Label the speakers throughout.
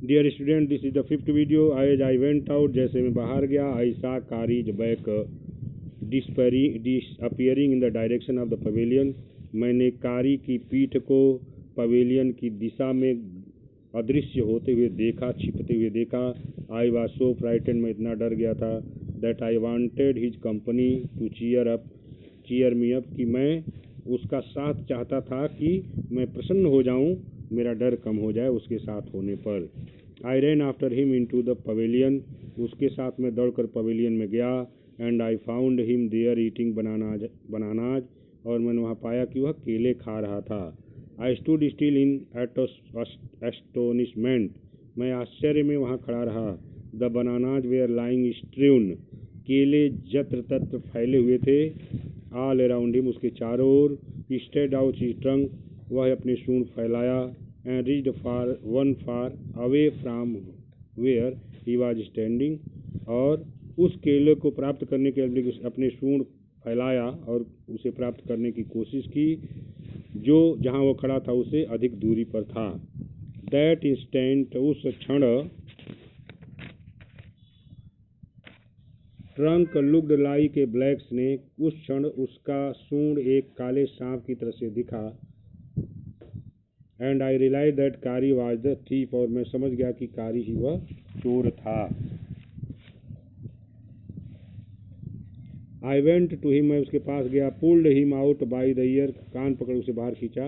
Speaker 1: Dear student, this is the 5th video. As I went out, जैसे मैं बाहर गया, I saw Kari's back disappearing in the direction of the pavilion. मैंने कारी की पीठ को पवेलियन की दिशा में अदृश्य होते हुए देखा, छिपते हुए देखा। आई वॉज सो फ्राइटेंड, मैं इतना डर गया था, that I wanted his company to cheer me up, कि मैं उसका साथ चाहता था कि मैं प्रसन्न हो जाऊं, मेरा डर कम हो जाए उसके साथ होने पर। I ran after him into the pavilion, उसके साथ में दौड़कर पवेलियन में गया। And I found him there eating bananas, और मैंने वहाँ पाया कि वह केले खा रहा था। I stood still in astonishment, मैं आश्चर्य में वहाँ खड़ा रहा। द बनानाज वेयर लाइंग स्ट्रीवन, केले जत्र तत्र फैले हुए थे। ऑल अराउंड हिम, उसके चारों ओर। स्टेड आउट हिज ट्रंक, वह अपने सूंड फैलाया। And reached far away from where he was standing, और उस केले को प्राप्त करने के लिए अपने सूंड फैलाया और उसे प्राप्त करने की कोशिश की, जो जहाँ वो खड़ा था उससे अधिक दूरी पर था। दैट इंस्टेंट, उस क्षण, trunk looked like a black snake, उस क्षण उसका सूंड एक काले सांप की तरह से दिखा। एंड आई रियलाइज दैट कारी वाज द थीफ, और मैं समझ गया कि कारी ही वह चोर था। आई वेंट टू हिम, मैं उसके पास गया। Pulled him out by the ear, कान पकड़ उसे बाहर खींचा।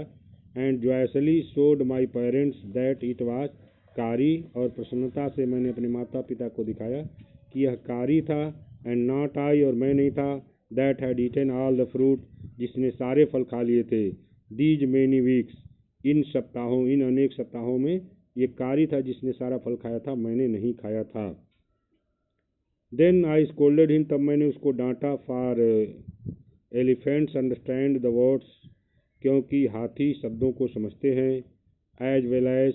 Speaker 1: And joyously showed my parents that it was Kari, और प्रसन्नता से मैंने अपने माता पिता को दिखाया कि यह कारी था। एंड नॉट आई, और मैं नहीं था, that had eaten all the fruit, जिसने सारे फल खा लिए थे। दीज मेनी वीक्स, इन अनेक सप्ताहों में ये कारी था जिसने सारा फल खाया था, मैंने नहीं खाया था। देन आई स्कोल्डेड हिम, तब मैंने उसको डांटा। For elephants understand the words, क्योंकि हाथी शब्दों को समझते हैं। एज वेल एज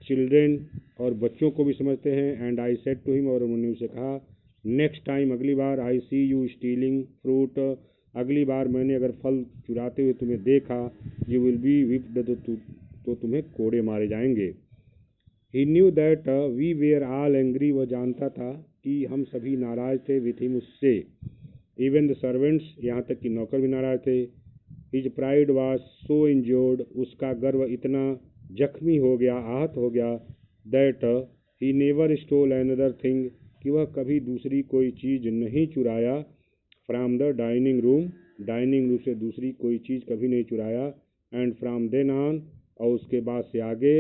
Speaker 1: चिल्ड्रेन, और बच्चों को भी समझते हैं। And I said to him, और मैंने उसे कहा, नेक्स्ट टाइम, अगली बार, I see you stealing fruit, अगली बार मैंने अगर फल चुराते हुए तुम्हें देखा, यू विल बी विप्ड, तो तुम्हें कोड़े मारे जाएंगे। He knew that we were all angry, वह जानता था कि हम सभी नाराज थे। विथ हिम, उससे। इवन द सर्वेंट्स, यहाँ तक कि नौकर भी नाराज थे। His pride was so injured, उसका गर्व इतना जख्मी हो गया, आहत हो गया। That he never stole another thing, कि वह कभी दूसरी कोई चीज़ नहीं चुराया। फ्राम द डाइनिंग रूम से दूसरी कोई चीज़ कभी नहीं चुराया। एंड फ्राम देन ऑन, और उसके बाद से आगे,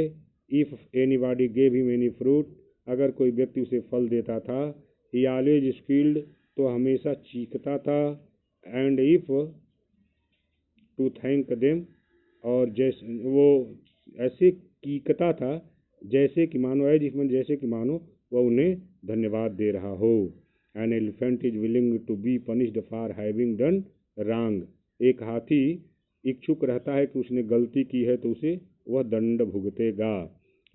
Speaker 1: if anybody gave him any fruit, अगर कोई व्यक्ति उसे फल देता था, ही ऑलवेज स्क्वील्ड, तो हमेशा चीखता था। And if two thank them, और जैसे वो ऐसे कीकता था जैसे कि मानो वह उन्हें धन्यवाद दे रहा हो। An elephant is willing to be punished for having done wrong, एक हाथी इच्छुक रहता है कि उसने गलती की है तो उसे वह दंड भुगतेगा।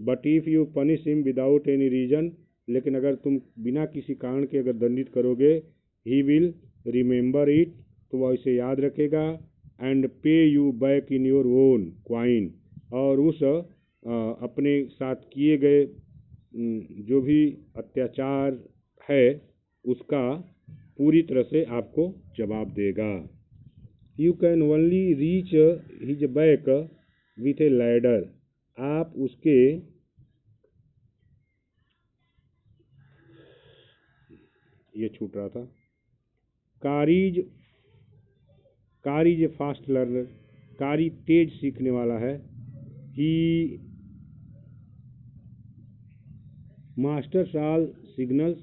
Speaker 1: But if you punish him without any reason, लेकिन अगर तुम बिना किसी कारण के अगर दंडित करोगे, ही विल रिमेंबर इट, तो वह इसे याद रखेगा। एंड पे you back in your own coin, और उस अपने साथ किए गए जो भी अत्याचार है उसका पूरी तरह से आपको जवाब देगा। You can only reach his back with A ladder, आप उसके ये छूट रहा था। कारी इज फास्ट लर्नर, कारी तेज सीखने वाला है। ही मास्टर्स ऑल सिग्नल्स,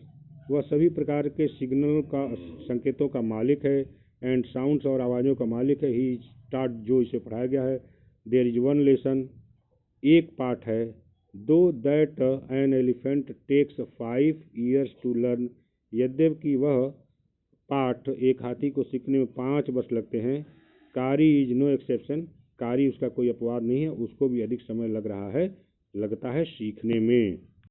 Speaker 1: वह सभी प्रकार के सिग्नल का संकेतों का मालिक है। एंड साउंड्स, और आवाज़ों का मालिक है। ही स्टार्ट, जो इसे पढ़ाया गया है। देयर इज वन लेसन, एक पाठ है। दो that an elephant takes 5 years to learn, यद्यपि वह पाठ एक हाथी को सीखने में 5 वर्ष लगते हैं। कारी इज नो एक्सेप्शन, कारी उसका कोई अपवाद नहीं है, उसको भी अधिक समय लगता है सीखने में।